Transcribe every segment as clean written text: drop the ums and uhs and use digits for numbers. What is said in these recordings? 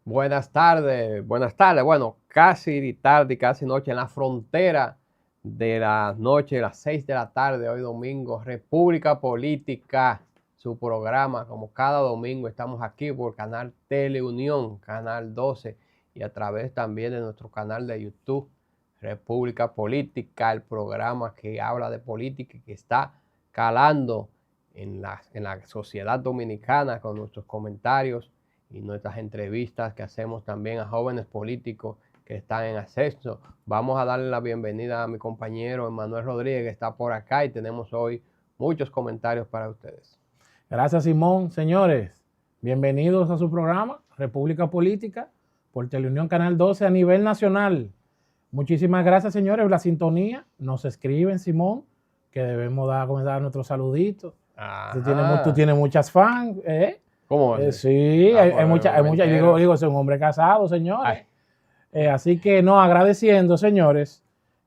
Buenas tardes, bueno, casi tarde, casi noche en la frontera de la noche, las 6 de la tarde, hoy domingo, República Política, su programa, como cada domingo estamos aquí por Canal Teleunión, Canal 12 y a través también de nuestro canal de YouTube, República Política, el programa que habla de política y que está calando en la sociedad dominicana con nuestros comentarios y nuestras entrevistas que hacemos también a jóvenes políticos que están en ascenso. Vamos a darle la bienvenida a mi compañero Emanuel Rodríguez, que está por acá, y tenemos hoy muchos comentarios para ustedes. Gracias, Simón. Señores, bienvenidos a su programa República Política por Teleunión Canal 12 a nivel nacional. Muchísimas gracias, señores, por la sintonía. Nos escriben, Simón, que debemos comenzar nuestros saluditos. Tú tienes muchas fans, ¿eh? ¿Cómo es? Sí, hay muchas. Digo, soy un hombre casado, señores. Así que no, agradeciendo, señores,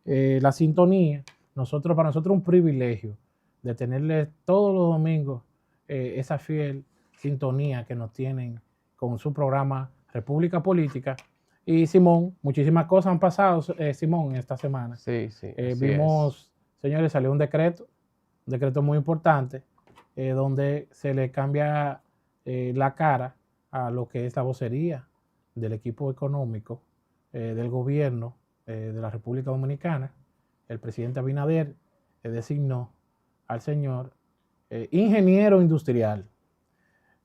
la sintonía. Para nosotros un privilegio de tenerles todos los domingos esa fiel sintonía que nos tienen con su programa República Política. Y Simón, muchísimas cosas han pasado, Simón, esta semana. Sí. Vimos, señores, salió un decreto muy importante, donde se le cambia la cara a lo que es la vocería del equipo económico del gobierno de la República Dominicana. El presidente Abinader designó al señor ingeniero industrial.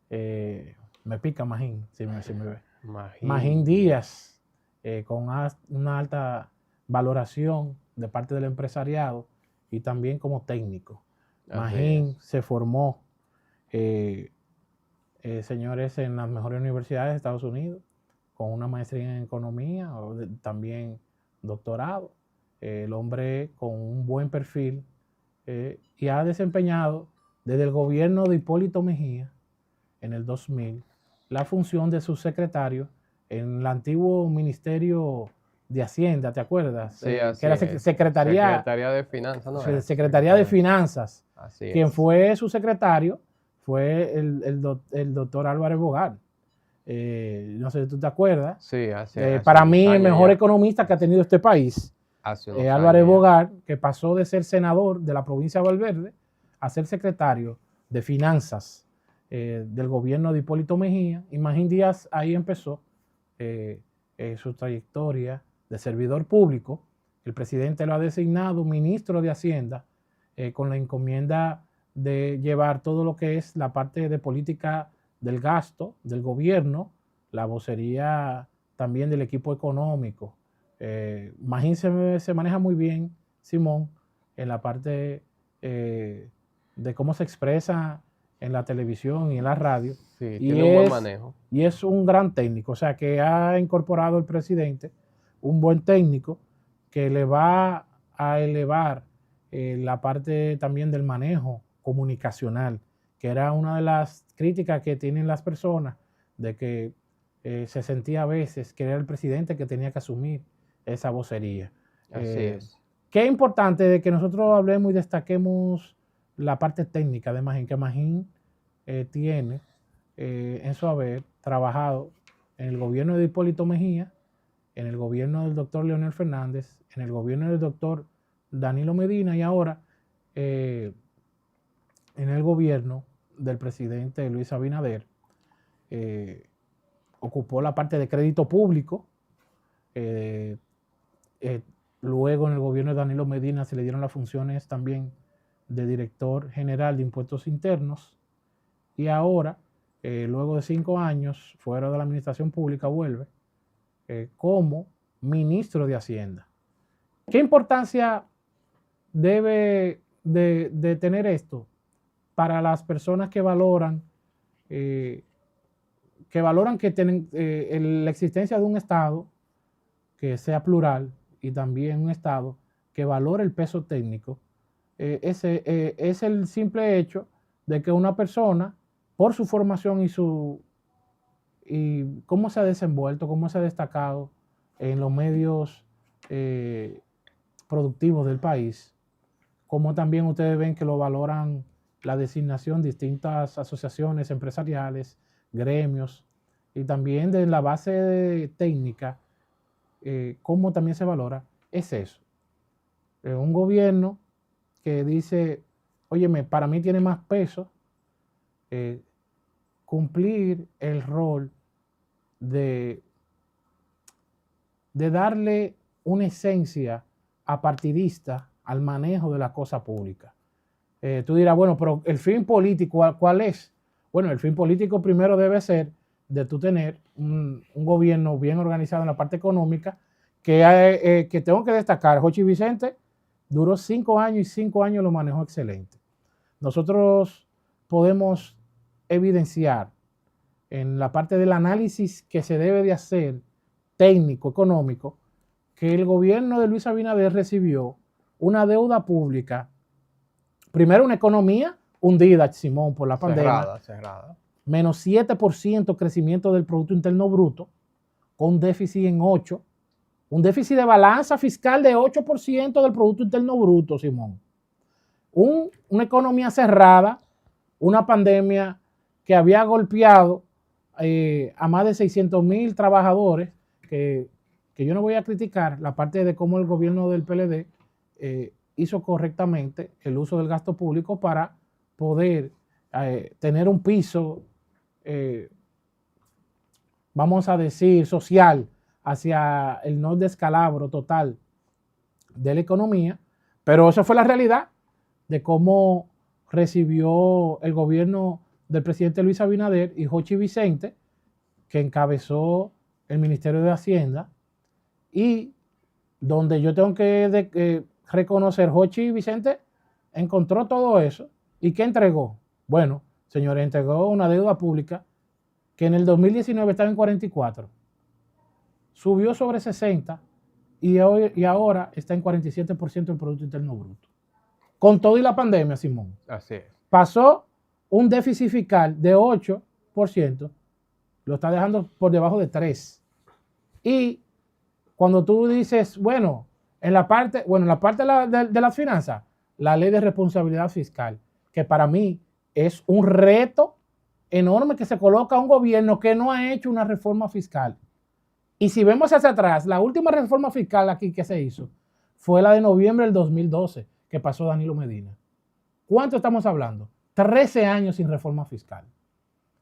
Me pica Magín, si me ve. Magín Díaz, con una alta valoración de parte del empresariado y también como técnico. Magín se formó, señores, en las mejores universidades de Estados Unidos, con una maestría en economía, también doctorado. El hombre con un buen perfil y ha desempeñado desde el gobierno de Hipólito Mejía en el 2000 la función de subsecretario en el antiguo Ministerio de Hacienda, ¿te acuerdas? Sí, que era Secretaría de Finanzas, ¿no? Secretaría de Finanzas. Así Quien es. fue su secretario fue el doctor Álvarez Bogar. No sé si tú te acuerdas. Sí, para mí, el mejor economista que ha tenido este país, Álvarez Bogar, que pasó de ser senador de la provincia de Valverde a ser secretario de Finanzas del gobierno de Hipólito Mejía. Y Magín Díaz ahí empezó su trayectoria de servidor público. El presidente lo ha designado ministro de Hacienda con la encomienda de llevar todo lo que es la parte de política del gasto del gobierno, la vocería también del equipo económico. Magín se maneja muy bien, Simón, en la parte de cómo se expresa en la televisión y en la radio. Sí, tiene un buen manejo. Y es un gran técnico, o sea que ha incorporado el presidente un buen técnico que le va a elevar la parte también del manejo comunicacional, que era una de las críticas que tienen las personas, de que se sentía a veces que era el presidente que tenía que asumir esa vocería. Así es. Qué importante de que nosotros hablemos y destaquemos la parte técnica de Magín, que Magín tiene en su haber trabajado en el gobierno de Hipólito Mejía, en el gobierno del doctor Leonel Fernández, en el gobierno del doctor Danilo Medina y ahora en el gobierno del presidente Luis Abinader. Ocupó la parte de crédito público. Luego en el gobierno de Danilo Medina se le dieron las funciones también de director general de impuestos internos. Y ahora, luego de 5 años fuera de la administración pública, vuelve como ministro de Hacienda. ¿Qué importancia debe de tener esto para las personas que valoran que tienen la existencia de un Estado que sea plural y también un Estado que valore el peso técnico? Es el simple hecho de que una persona, por su formación y cómo se ha desenvuelto, cómo se ha destacado en los medios productivos del país, como también ustedes ven que lo valoran la designación de distintas asociaciones empresariales, gremios, y también de la base técnica, cómo también se valora, es eso. Un gobierno que dice, óyeme, para mí tiene más peso cumplir el rol de darle una esencia apartidista al manejo de la cosa pública. Tú dirás, bueno, pero el fin político, ¿cuál es? Bueno, el fin político primero debe ser de tú tener un gobierno bien organizado en la parte económica, que tengo que destacar, Jochi Vicente duró 5 años y 5 años lo manejó excelente. Nosotros podemos evidenciar en la parte del análisis que se debe de hacer técnico, económico, que el gobierno de Luis Abinader recibió una deuda pública, primero una economía hundida, Simón, por la pandemia, cerrada. Menos 7% crecimiento del Producto Interno Bruto, con un déficit en 8%, un déficit de balanza fiscal de 8% del Producto Interno Bruto, Simón. Una economía cerrada, una pandemia que había golpeado a más de 600,000 trabajadores, que yo no voy a criticar la parte de cómo el gobierno del PLD hizo correctamente el uso del gasto público para poder tener un piso, vamos a decir, social, hacia el no descalabro total de la economía, pero esa fue la realidad de cómo recibió el gobierno del presidente Luis Abinader y Jochi Vicente, que encabezó el Ministerio de Hacienda, y donde yo tengo que reconocer, Jochi Vicente encontró todo eso. ¿Y qué entregó? Bueno, señores, entregó una deuda pública que en el 2019 estaba en 44, subió sobre 60 y ahora está en 47% del Producto Interno Bruto. Con todo y la pandemia, Simón. Así es. Pasó un déficit fiscal de 8%, lo está dejando por debajo de 3%. Y cuando tú dices, bueno, en la parte de las finanzas, la ley de responsabilidad fiscal, que para mí es un reto enorme que se coloca a un gobierno que no ha hecho una reforma fiscal. Y si vemos hacia atrás, la última reforma fiscal aquí que se hizo fue la de noviembre del 2012, que pasó Danilo Medina. ¿Cuánto estamos hablando? 13 años sin reforma fiscal.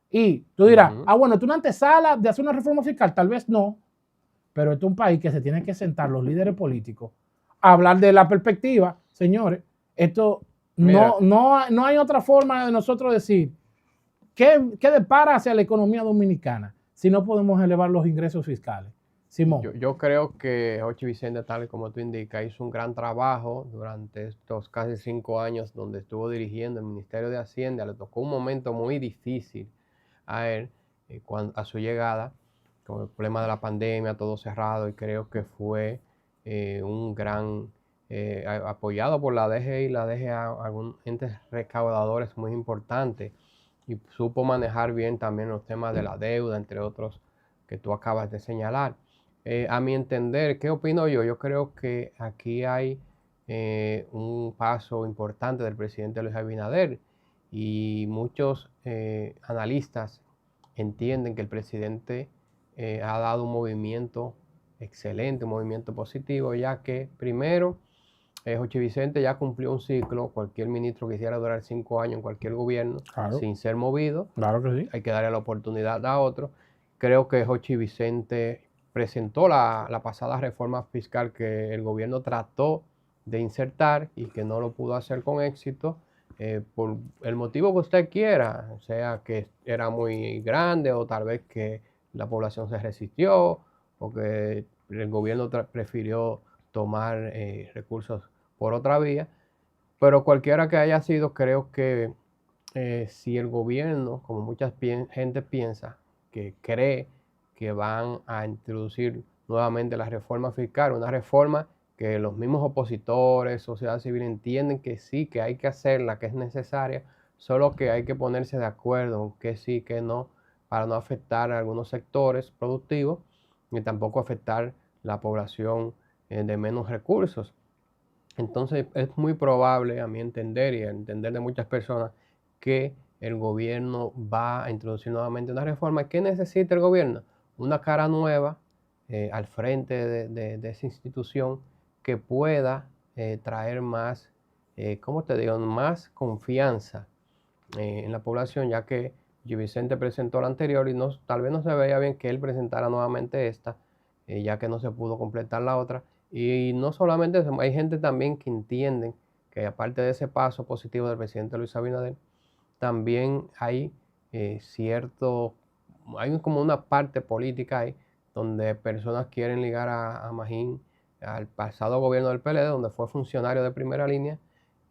Y tú dirás, bueno, ¿es una antesala de hacer una reforma fiscal? Tal vez no, pero este es un país que se tiene que sentar los líderes políticos a hablar de la perspectiva. Señores, esto no hay otra forma de nosotros decir qué depara hacia la economía dominicana si no podemos elevar los ingresos fiscales. Simón. Yo creo que Jochi Vicente, tal y como tú indicas, hizo un gran trabajo durante estos casi 5 años donde estuvo dirigiendo el Ministerio de Hacienda. Le tocó un momento muy difícil a él a su llegada, con el problema de la pandemia, todo cerrado, y creo que fue un gran, apoyado por la DGI, la DGA, algunos entes recaudadores muy importantes, y supo manejar bien también los temas de la deuda, entre otros que tú acabas de señalar. A mi entender, ¿qué opino yo? Yo creo que aquí hay un paso importante del presidente Luis Abinader, y muchos analistas entienden que el presidente ha dado un movimiento excelente, un movimiento positivo, ya que primero, Jochi Vicente ya cumplió un ciclo. Cualquier ministro quisiera durar 5 años en cualquier gobierno, claro, sin ser movido. Claro que sí. Hay que darle la oportunidad a otro. Creo que Jochi Vicente presentó la pasada reforma fiscal que el gobierno trató de insertar y que no lo pudo hacer con éxito, por el motivo que usted quiera, sea que era muy grande, o tal vez que la población se resistió, o que el gobierno prefirió tomar recursos por otra vía. Pero cualquiera que haya sido, creo que si el gobierno, como mucha gente piensa, que cree que van a introducir nuevamente la reforma fiscal, una reforma que los mismos opositores, sociedad civil entienden que sí, que hay que hacerla, que es necesaria, solo que hay que ponerse de acuerdo en que sí, que no, para no afectar a algunos sectores productivos, ni tampoco afectar la población de menos recursos. Entonces es muy probable, a mi entender y a entender de muchas personas, que el gobierno va a introducir nuevamente una reforma. ¿Qué necesita el gobierno? Una cara nueva al frente de esa institución que pueda traer más, ¿cómo te digo?, más confianza en la población, ya que Gio Vicente presentó la anterior y tal vez no se veía bien que él presentara nuevamente esta, ya que no se pudo completar la otra. Y no solamente eso, hay gente también que entienden que aparte de ese paso positivo del presidente Luis Abinader, también hay hay como una parte política ahí, donde personas quieren ligar a Magín al pasado gobierno del PLD, donde fue funcionario de primera línea,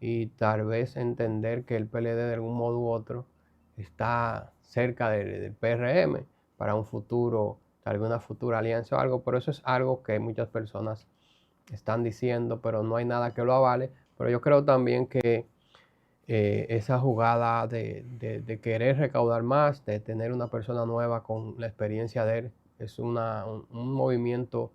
y tal vez entender que el PLD de algún modo u otro está cerca del PRM para un futuro, tal vez una futura alianza o algo, pero eso es algo que muchas personas están diciendo, pero no hay nada que lo avale. Pero yo creo también que esa jugada de querer recaudar más, de tener una persona nueva con la experiencia de él, es un movimiento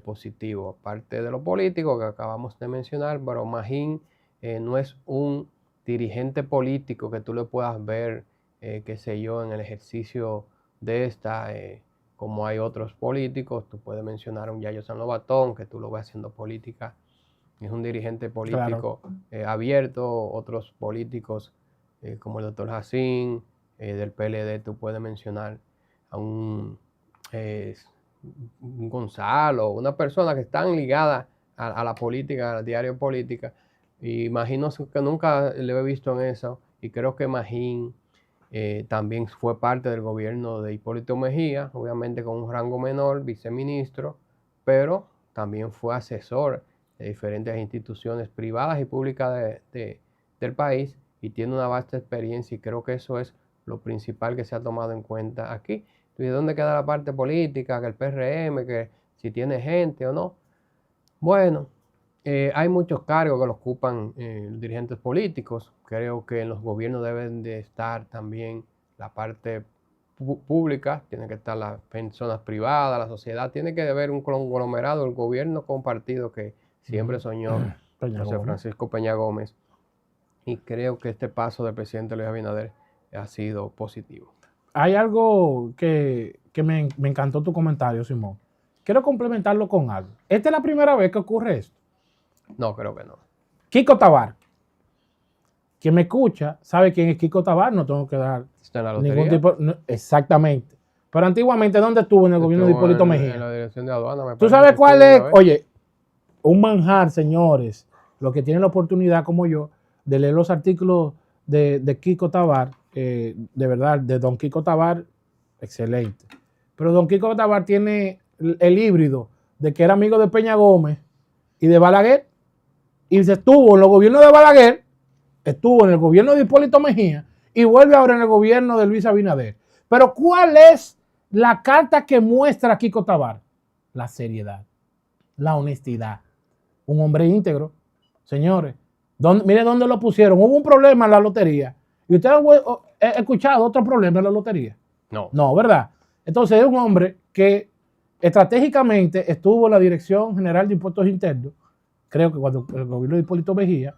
positivo, aparte de lo político que acabamos de mencionar. Pero Magín no es un dirigente político que tú le puedas ver, qué sé yo, en el ejercicio de como hay otros políticos. Tú puedes mencionar a un Yayo San Lobatón, que tú lo ves haciendo política, es un dirigente político abierto. Otros políticos como el doctor Jacín del PLD, tú puedes mencionar a un Gonzalo, una persona que están ligadas a la política, al diario política. Y imagino que nunca le he visto en eso, y creo que Magín también fue parte del gobierno de Hipólito Mejía, obviamente con un rango menor, viceministro, pero también fue asesor de diferentes instituciones privadas y públicas del país, y tiene una vasta experiencia, y creo que eso es lo principal que se ha tomado en cuenta aquí. ¿Y de dónde queda la parte política? Que el PRM, que si tiene gente o no. Bueno, hay muchos cargos que los ocupan dirigentes políticos. Creo que en los gobiernos deben de estar también la parte pública, tiene que estar las personas privadas, la sociedad, tiene que haber un conglomerado, el gobierno compartido que siempre soñó José Francisco Peña Gómez. Y creo que este paso del presidente Luis Abinader ha sido positivo. Hay algo que me encantó tu comentario, Simón. Quiero complementarlo con algo. ¿Esta es la primera vez que ocurre esto? No, creo que no. Kiko Tabar. Quien me escucha sabe quién es Kiko Tabar, no tengo que dar ningún tipo. No, exactamente. Pero antiguamente, ¿dónde estuvo? En el gobierno de Hipólito Mejía. En la dirección de aduana. ¿Tú sabes cuál es? Oye, un manjar, señores, los que tienen la oportunidad como yo de leer los artículos de Kiko Tabar, de verdad, de don Kiko Tabar, excelente. Pero don Kiko Tabar tiene el híbrido de que era amigo de Peña Gómez y de Balaguer, y se estuvo en los gobiernos de Balaguer, estuvo en el gobierno de Hipólito Mejía y vuelve ahora en el gobierno de Luis Abinader. Pero ¿cuál es la carta que muestra Kiko Tabar? La seriedad, la honestidad. Un hombre íntegro. Señores, mire dónde lo pusieron. Hubo un problema en la lotería. ¿Y usted ha escuchado otro problema en la lotería? No. No, ¿verdad? Entonces es un hombre que estratégicamente estuvo en la Dirección General de Impuestos Internos, creo que cuando el gobierno de Hipólito Mejía,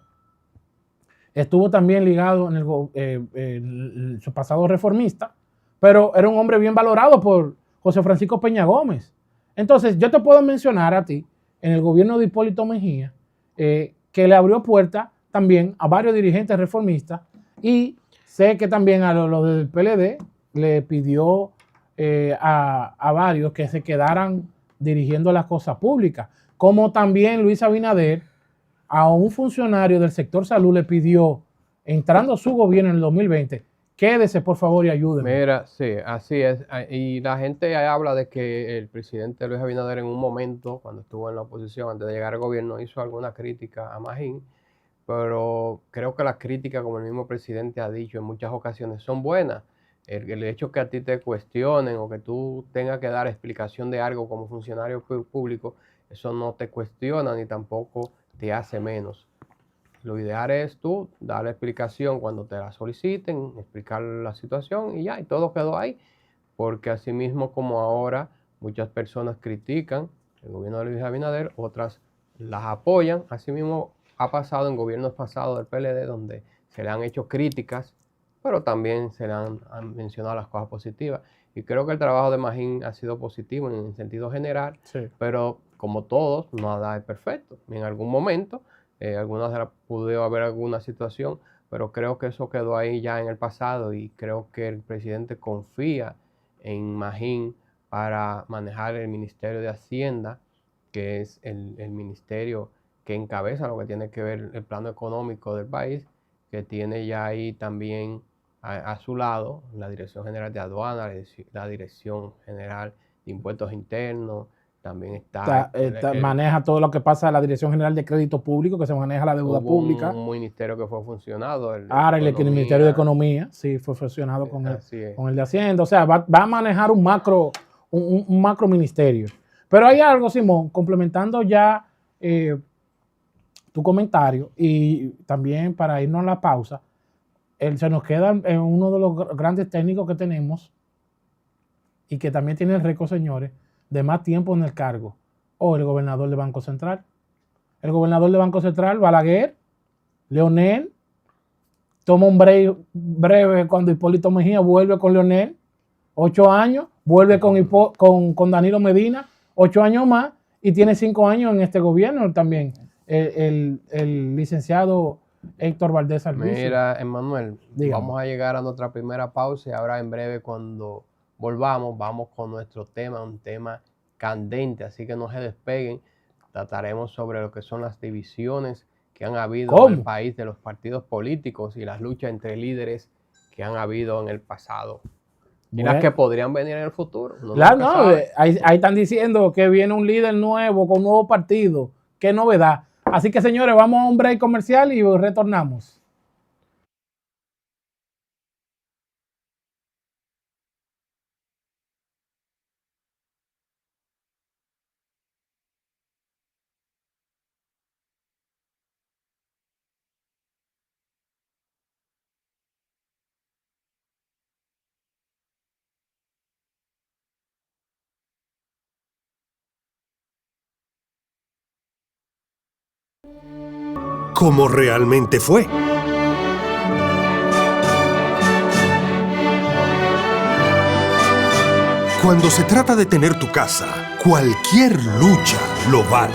estuvo también ligado en su pasado reformista, pero era un hombre bien valorado por José Francisco Peña Gómez. Entonces yo te puedo mencionar a ti, en el gobierno de Hipólito Mejía, que le abrió puerta también a varios dirigentes reformistas, y sé que también a los del PLD le pidió a varios que se quedaran dirigiendo las cosas públicas, como también Luis Abinader a un funcionario del sector salud le pidió, entrando a su gobierno en el 2020, quédese por favor y ayúdeme. Mira, sí, así es. Y la gente habla de que el presidente Luis Abinader en un momento, cuando estuvo en la oposición, antes de llegar al gobierno, hizo alguna crítica a Magín, pero creo que las críticas, como el mismo presidente ha dicho en muchas ocasiones, son buenas. El hecho que a ti te cuestionen o que tú tengas que dar explicación de algo como funcionario público, eso no te cuestiona ni tampoco te hace menos. Lo ideal es tú dar la explicación cuando te la soliciten, explicar la situación y ya, y todo quedó ahí. Porque así mismo como ahora muchas personas critican el gobierno de Luis Abinader, otras las apoyan. Así mismo ha pasado en gobiernos pasados del PLD, donde se le han hecho críticas pero también se le han mencionado las cosas positivas. Y creo que el trabajo de Magín ha sido positivo en el sentido general, sí. Pero como todos, nada es perfecto. En algún momento, algunas de las pudo haber alguna situación, pero creo que eso quedó ahí ya en el pasado y creo que el presidente confía en Magín para manejar el Ministerio de Hacienda, que es el ministerio que encabeza lo que tiene que ver el plano económico del país, que tiene ya ahí también a su lado la Dirección General de Aduanas, la Dirección General de Impuestos Internos, también maneja todo lo que pasa a la Dirección General de Crédito Público, que se maneja la deuda pública. Un ministerio que fue fusionado. El Ministerio de Economía, sí, fue fusionado con el de Hacienda. O sea, va a manejar un macro ministerio. Pero hay algo, Simón, complementando ya tu comentario y también para irnos a la pausa, se nos queda uno de los grandes técnicos que tenemos y que también tiene el récord, señores, de más tiempo en el cargo, el gobernador del Banco Central. El gobernador del Banco Central, Balaguer, Leonel, toma un breve cuando Hipólito Mejía vuelve con Leonel, 8 años, vuelve con Danilo Medina, 8 años más, y tiene 5 años en este gobierno también, el licenciado Héctor Valdés Albizu. Mira, Emmanuel, vamos a llegar a nuestra primera pausa y ahora en breve cuando volvamos, vamos con nuestro tema, un tema candente, así que no se despeguen. Trataremos sobre lo que son las divisiones que han habido en el país de los partidos políticos y las luchas entre líderes que han habido en el pasado. Y las que podrían venir en el futuro. Ahí están diciendo que viene un líder nuevo con un nuevo partido. Qué novedad. Así que, señores, vamos a un break comercial y retornamos. Como realmente fue. Cuando se trata de tener tu casa, cualquier lucha lo vale.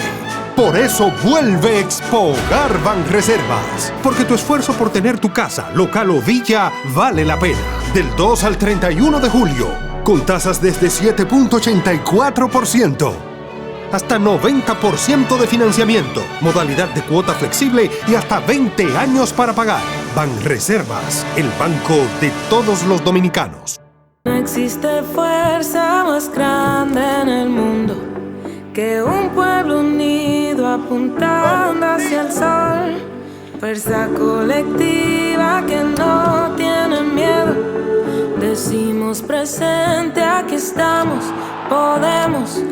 Por eso vuelve Expogar Banreservas, porque tu esfuerzo por tener tu casa, local o villa, vale la pena. Del 2 al 31 de julio, con tasas desde 7.84%. Hasta 90% de financiamiento, modalidad de cuota flexible y hasta 20 años para pagar. Banreservas, el banco de todos los dominicanos. No existe fuerza más grande en el mundo que un pueblo unido apuntando hacia el sol. Fuerza colectiva que no tiene miedo. Decimos presente, aquí estamos, podemos.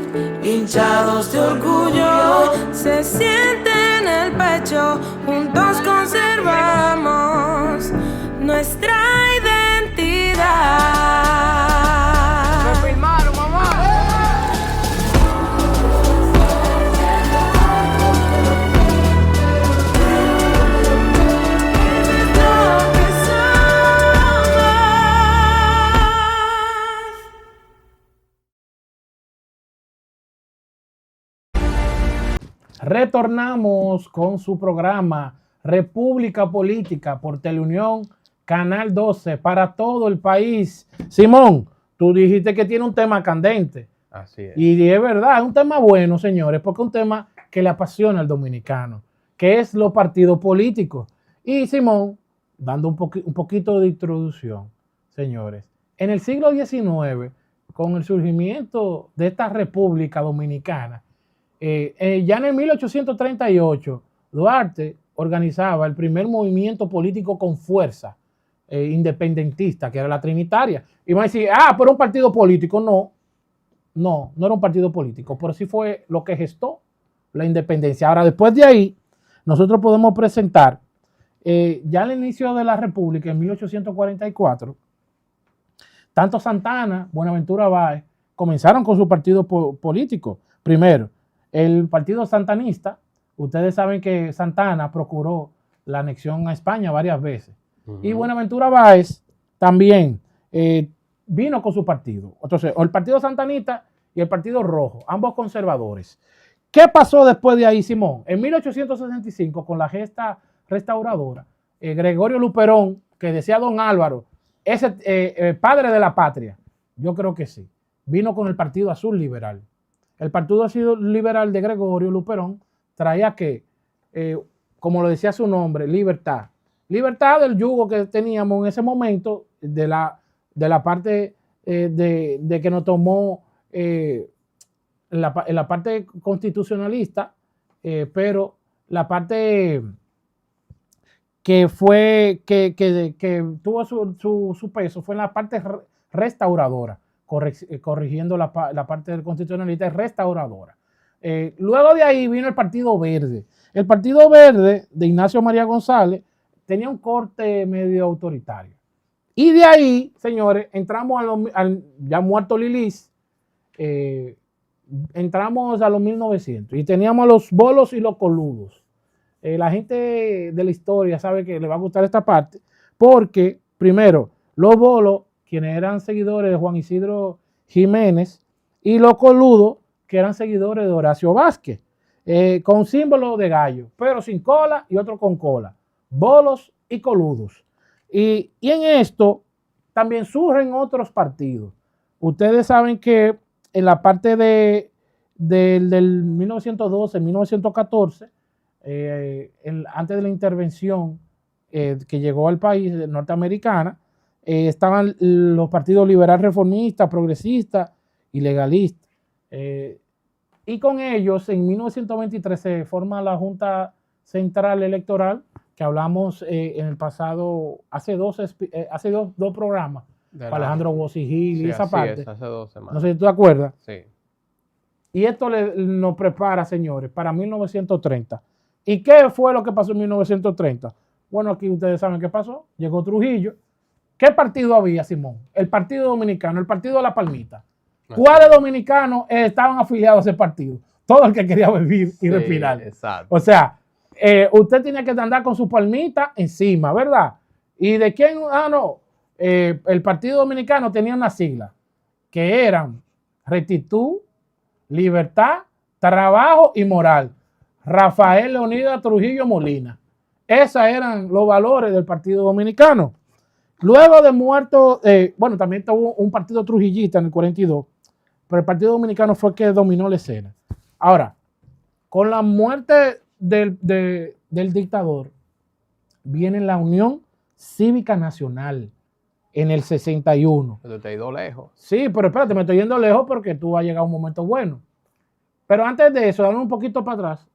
Hinchados de orgullo, se siente en el pecho, juntos conservamos nuestra identidad. ¡Se filmaron, mamá! Retornamos con su programa República Política por Teleunión, Canal 12, para todo el país. Simón, tú dijiste que tiene un tema candente. Así es. Y es verdad, es un tema bueno, señores, porque es un tema que le apasiona al dominicano, que es los partidos políticos. Y Simón, dando un poquito de introducción, señores, en el siglo XIX, con el surgimiento de esta República Dominicana, ya en el 1838, Duarte organizaba el primer movimiento político con fuerza independentista, que era la Trinitaria. Y van a decir, pero un partido político. No era un partido político, pero sí fue lo que gestó la independencia. Ahora, después de ahí, nosotros podemos presentar, ya al inicio de la República, en 1844, tanto Santana, Buenaventura Báez, comenzaron con su partido político. Primero, el partido santanista. Ustedes saben que Santana procuró la anexión a España varias veces. Y Buenaventura Báez también vino con su partido. Entonces, el Partido Santanista y el Partido Rojo, ambos conservadores. ¿Qué pasó después de ahí, Simón? En 1865, con la gesta restauradora, Gregorio Luperón, que decía don Álvaro, ese padre de la patria, yo creo que sí, vino con el Partido Azul Liberal. El Partido Azul Liberal de Gregorio Luperón traía que, como lo decía su nombre, libertad. Libertad del yugo que teníamos en ese momento, de la parte de que nos tomó en la parte constitucionalista, pero la parte que tuvo su peso fue en la parte restauradora, corrigiendo la parte del constitucionalista restauradora. Luego de ahí vino el Partido Verde. El Partido Verde de Ignacio María González tenía un corte medio autoritario. Y de ahí, señores, entramos al ya muerto Lilis, entramos a los 1900 y teníamos a los bolos y los coludos. La gente de la historia sabe que le va a gustar esta parte porque, primero, los bolos, quienes eran seguidores de Juan Isidro Jiménez, y los coludos, que eran seguidores de Horacio Vázquez, con símbolo de gallo, pero sin cola y otro con cola. Bolos y coludos. Y en esto también surgen otros partidos. Ustedes saben que en la parte del 1912, 1914, antes de la intervención que llegó al país norteamericana, estaban los partidos liberal reformistas, progresistas y legalistas. Y con ellos, en 1923, se forma la Junta Central Electoral, que hablamos en el pasado, hace dos programas, para Alejandro Bosigil y esa parte. Hace 2 semanas. No sé si tú te acuerdas. Sí. Y esto nos prepara, señores, para 1930. ¿Y qué fue lo que pasó en 1930? Bueno, aquí ustedes saben qué pasó. Llegó Trujillo. ¿Qué partido había, Simón? El Partido Dominicano, el Partido de la Palmita. ¿Cuáles dominicanos estaban afiliados a ese partido? Todo el que quería vivir y respirar. Exacto. O sea, usted tenía que andar con su palmita encima, ¿verdad? ¿Y de quién? No. El Partido Dominicano tenía una sigla que eran rectitud, libertad, trabajo y moral. Rafael Leonidas Trujillo Molina. Esos eran los valores del Partido Dominicano. Luego de muerto, también tuvo un partido trujillista en el 42, pero el Partido Dominicano fue el que dominó la escena. Ahora, con la muerte del dictador, viene la Unión Cívica Nacional en el 61. Pero te he ido lejos. Sí, pero espérate, me estoy yendo lejos porque tú vas a llegar a un momento bueno. Pero antes de eso, dame un poquito para atrás.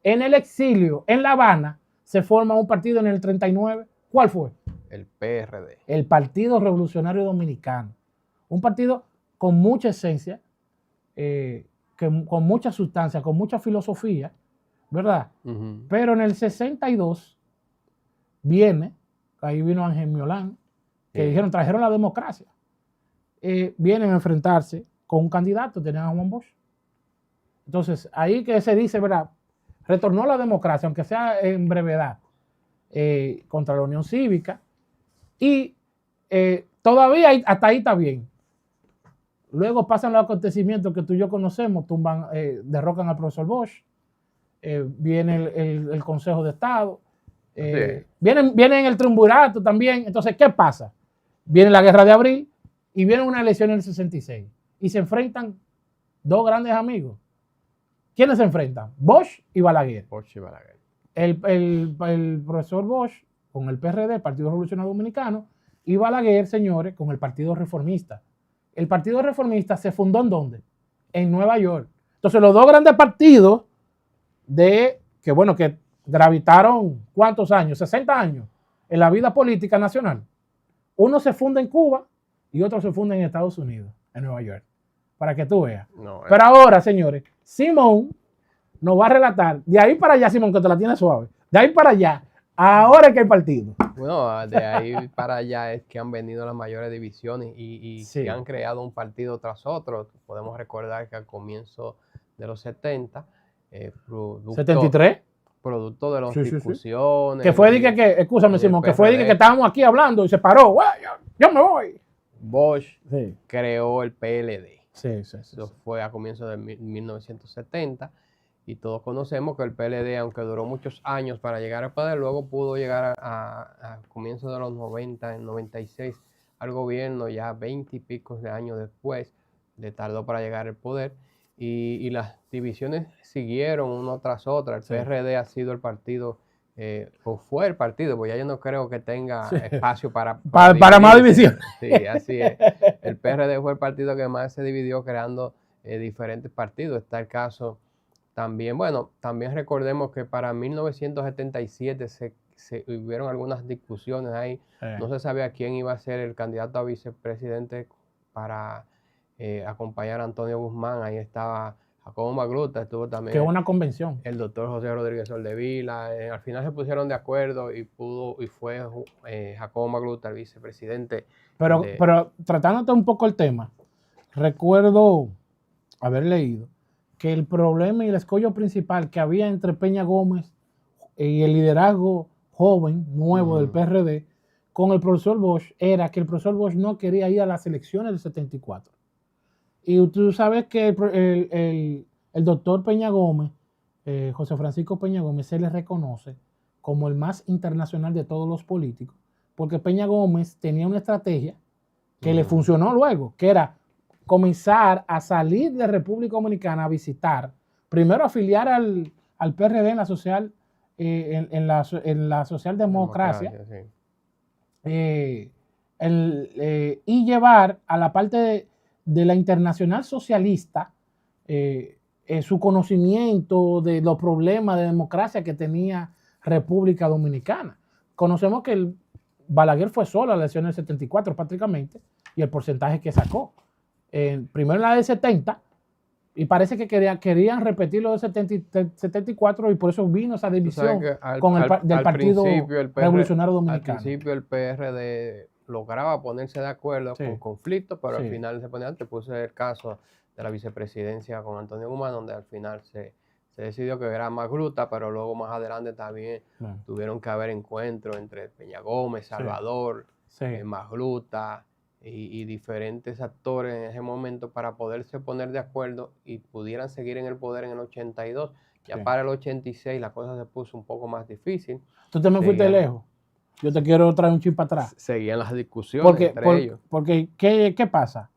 En el exilio, en La Habana, se forma un partido en el 39. ¿Cuál fue? El PRD. El Partido Revolucionario Dominicano. Un partido con mucha esencia, con mucha sustancia, con mucha filosofía, ¿verdad? Uh-huh. Pero en el 62 ahí vino Ángel Miolán, que dijeron, trajeron la democracia. Vienen a enfrentarse con un candidato, tenían a Juan Bosch. Entonces, ahí que se dice, ¿verdad? Retornó la democracia, aunque sea en brevedad, contra la Unión Cívica. Y todavía hasta ahí está bien. Luego pasan los acontecimientos que tú y yo conocemos, derrocan al profesor Bosch, viene el Consejo de Estado, viene el triunvirato también. Entonces, ¿qué pasa? Viene la Guerra de Abril y viene una elección en el 66 y se enfrentan dos grandes amigos. ¿Quiénes se enfrentan? Bosch y Balaguer. Bosch y Balaguer. El profesor Bosch con el PRD, el Partido Revolucionario Dominicano, y Balaguer, señores, con el Partido Reformista. El Partido Reformista se fundó ¿en dónde? En Nueva York. Entonces, los dos grandes partidos que gravitaron, ¿cuántos años? 60 años en la vida política nacional. Uno se funda en Cuba y otro se funda en Estados Unidos, en Nueva York. Para que tú veas. Pero ahora, señores, Simón nos va a relatar, de ahí para allá, Simón, que te la tiene suave, de ahí para allá, ahora es que hay partido. Bueno, de ahí para allá es que han venido las mayores divisiones y sí, han creado un partido tras otro. Podemos recordar que al comienzo de los 70, ¿73? producto de las discusiones. Que fue escúchame Simón, que fue que estábamos aquí hablando y se paró, yo me voy. Bosch creó el PLD. Eso fue a comienzos de 1970 y todos conocemos que el PLD, aunque duró muchos años para llegar al poder, luego pudo llegar a comienzos de los 90, en 96, al gobierno ya 20 y pico de años después, le tardó para llegar al poder y las divisiones siguieron una tras otra. El PRD ha sido el partido, o fue el partido, pues ya yo no creo que tenga espacio para más división. Sí, así es. El PRD fue el partido que más se dividió creando diferentes partidos. Está el caso también, también recordemos que para 1977 se hubieron algunas discusiones ahí. No se sabía quién iba a ser el candidato a vicepresidente para acompañar a Antonio Guzmán. Ahí estaba Jacobo Magluta, estuvo también. Que una convención. El doctor José Rodríguez Soldevila. Al final se pusieron de acuerdo y fue Jacobo Magluta el vicepresidente. Pero tratándote un poco el tema, recuerdo haber leído que el problema y el escollo principal que había entre Peña Gómez y el liderazgo joven, nuevo del PRD, con el profesor Bosch, era que el profesor Bosch no quería ir a las elecciones del 74. Y tú sabes que el doctor Peña Gómez, José Francisco Peña Gómez, se le reconoce como el más internacional de todos los políticos, porque Peña Gómez tenía una estrategia que le funcionó luego, que era comenzar a salir de República Dominicana a visitar, primero afiliar al PRD en la socialdemocracia, y llevar a la parte de la internacional socialista su conocimiento de los problemas de democracia que tenía República Dominicana. Conocemos que Balaguer fue solo a la elección del 74 prácticamente, y el porcentaje que sacó. Primero en la de 70, y parece que querían repetir lo de 74, y por eso vino esa división del Partido Revolucionario Dominicano. Al principio el PRD lograba ponerse de acuerdo con conflictos, pero al final se ponía antes. Puse el caso de la vicepresidencia con Antonio Guzmán, donde al final se decidió que era Magluta, pero luego más adelante también tuvieron que haber encuentros entre Peña Gómez, Salvador, Magluta y diferentes actores en ese momento para poderse poner de acuerdo y pudieran seguir en el poder en el 82. Ya para el 86 la cosa se puso un poco más difícil. Tú también fuiste lejos. Yo te quiero traer un chip para atrás. Seguían las discusiones entre ellos. Porque, ¿qué pasa?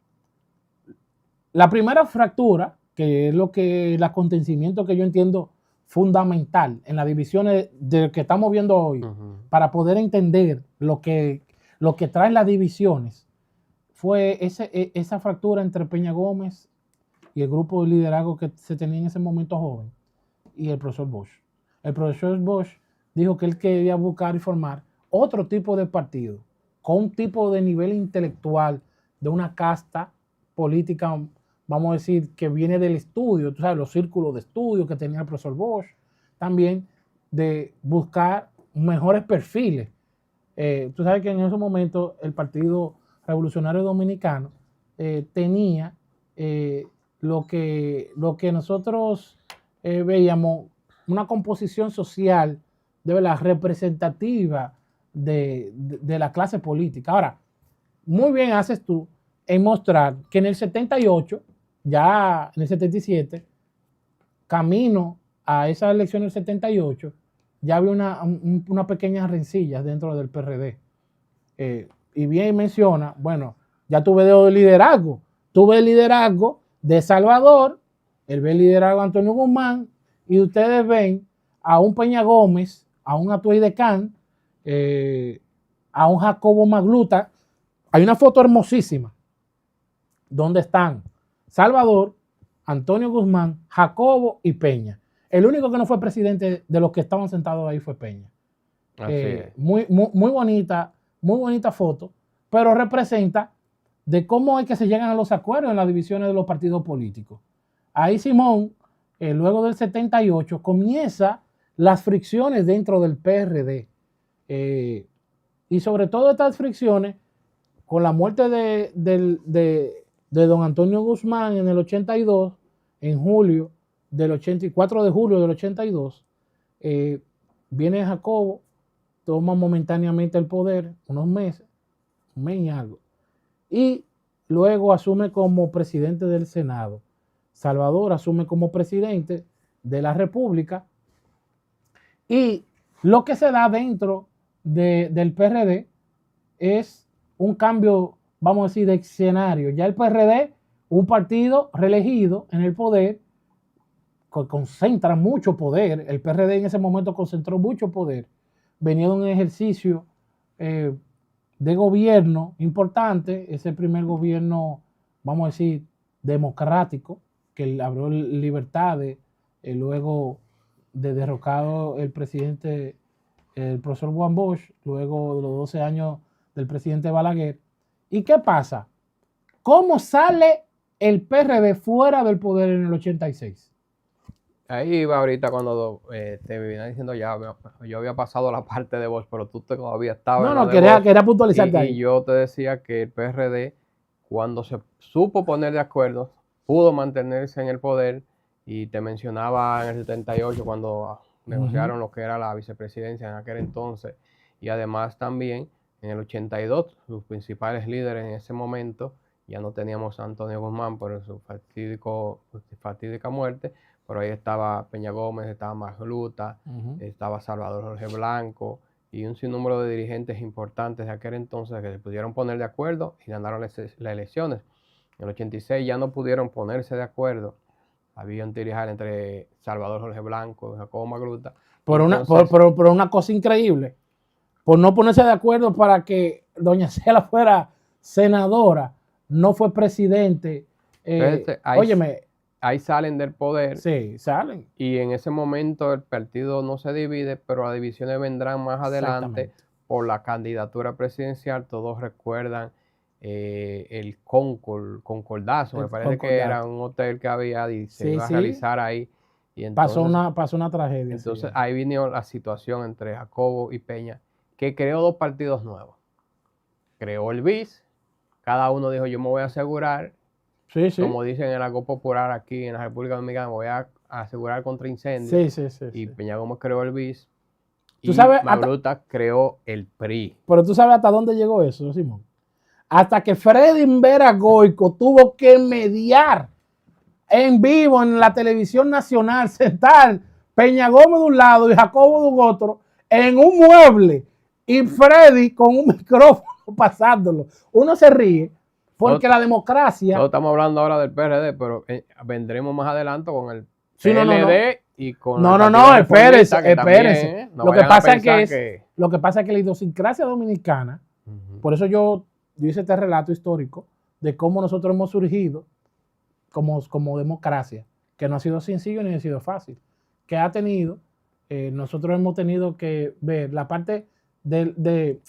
La primera fractura, que es el acontecimiento que yo entiendo fundamental en las divisiones de que estamos viendo hoy, para poder entender lo que traen las divisiones, fue esa fractura entre Peña Gómez y el grupo de liderazgo que se tenía en ese momento joven y el profesor Bosch. El profesor Bosch dijo que él quería buscar y formar otro tipo de partido, con un tipo de nivel intelectual, de una casta política, vamos a decir, que viene del estudio, tú sabes, los círculos de estudio que tenía el profesor Bosch, también de buscar mejores perfiles. Tú sabes que en ese momento el Partido Revolucionario Dominicano tenía lo que nosotros veíamos una composición social de la representativa de la clase política. Ahora, muy bien haces tú en mostrar que en el 78, ya en el 77, camino a esa elección del 78, ya había una pequeña rencilla dentro del PRD. Y bien menciona, bueno, ya tuve de liderazgo. Tuve el liderazgo de Salvador, él ve el liderazgo de Antonio Guzmán, y ustedes ven a un Peña Gómez, a un Atuey de Can, a un Jacobo Magluta. Hay una foto hermosísima donde están Salvador, Antonio Guzmán, Jacobo y Peña. El único que no fue presidente de los que estaban sentados ahí fue Peña. Muy bonita foto, pero representa de cómo es que se llegan a los acuerdos en las divisiones de los partidos políticos. Ahí Simón, luego del 78, comienza las fricciones dentro del PRD. Y sobre todo estas fricciones, con la muerte de don Antonio Guzmán en el 82, en julio del 84 de julio del 82, Viene Jacobo, toma momentáneamente el poder, unos meses, un mes y algo, y luego asume como presidente del Senado. Salvador asume como presidente de la República, y lo que se da dentro del PRD es un cambio, vamos a decir, de escenario. Ya el PRD, un partido reelegido en el poder, concentra mucho poder. El PRD en ese momento concentró mucho poder. Venía de un ejercicio de gobierno importante. Es el primer gobierno, vamos a decir, democrático, que abrió libertades, luego de derrocado el presidente, el profesor Juan Bosch, luego de los 12 años del presidente Balaguer. ¿Y qué pasa? ¿Cómo sale el PRD fuera del poder en el 86? Ahí iba ahorita cuando te venía diciendo ya, yo había pasado la parte de Bosch, pero tú todavía estabas. No, quería puntualizarte ahí. Y yo te decía que el PRD, cuando se supo poner de acuerdo, pudo mantenerse en el poder, y te mencionaba en el 78 cuando negociaron lo que era la vicepresidencia en aquel entonces, y además también en el 82 sus principales líderes en ese momento, ya no teníamos a Antonio Guzmán por su fatídica muerte, pero ahí estaba Peña Gómez, estaba Magluta, estaba Salvador Jorge Blanco y un sinnúmero de dirigentes importantes de aquel entonces que se pudieron poner de acuerdo y ganaron las elecciones. En el 86 ya no pudieron ponerse de acuerdo. Había un tirijal entre Salvador Jorge Blanco y Jacobo Magluta. Por una cosa increíble, por no ponerse de acuerdo para que doña Cela fuera senadora, no fue presidente. Ahí salen del poder. Sí, salen. Y en ese momento el partido no se divide, pero las divisiones vendrán más adelante por la candidatura presidencial. Todos recuerdan el Concordazo, me parece que era un hotel que había y se iba a realizar ahí. Y entonces, pasó una tragedia. Entonces ahí vino la situación entre Jacobo y Peña, que creó dos partidos nuevos. Creó el BIS, cada uno dijo yo me voy a asegurar, como dicen en el algo popular aquí en la República Dominicana, me voy a asegurar contra incendios. Y Peña Gómez creó el BIS y Magluta creó el PRI. Pero tú sabes hasta dónde llegó eso, Simón. Hasta que Freddy Vera Goico tuvo que mediar en vivo en la televisión nacional, sentar Peña Gómez de un lado y Jacobo de otro en un mueble y Freddy con un micrófono pasándolo. Uno se ríe porque la democracia... No estamos hablando ahora del PRD, pero vendremos más adelante con el PLD y con... Espérese. Lo que pasa es que la idiosincrasia dominicana, por eso yo hice este relato histórico de cómo nosotros hemos surgido como democracia, que no ha sido sencillo ni ha sido fácil, que ha tenido, nosotros hemos tenido que ver la parte de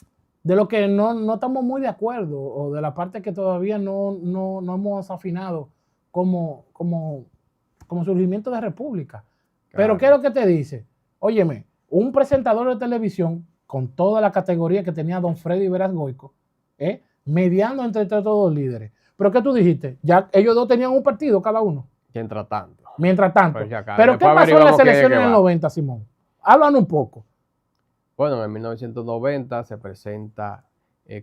lo que no estamos muy de acuerdo, o de la parte que todavía no hemos afinado como surgimiento de república. Claro. Pero ¿qué es lo que te dice? Óyeme, un presentador de televisión con toda la categoría que tenía don Freddy Vera Goico, mediando entre todos los líderes. ¿Pero qué tú dijiste? Ya ellos dos tenían un partido cada uno. Mientras tanto. Pues ¿pero qué pasó en las elecciones del 90, Simón? Háblanos un poco. Bueno, en 1990 se presenta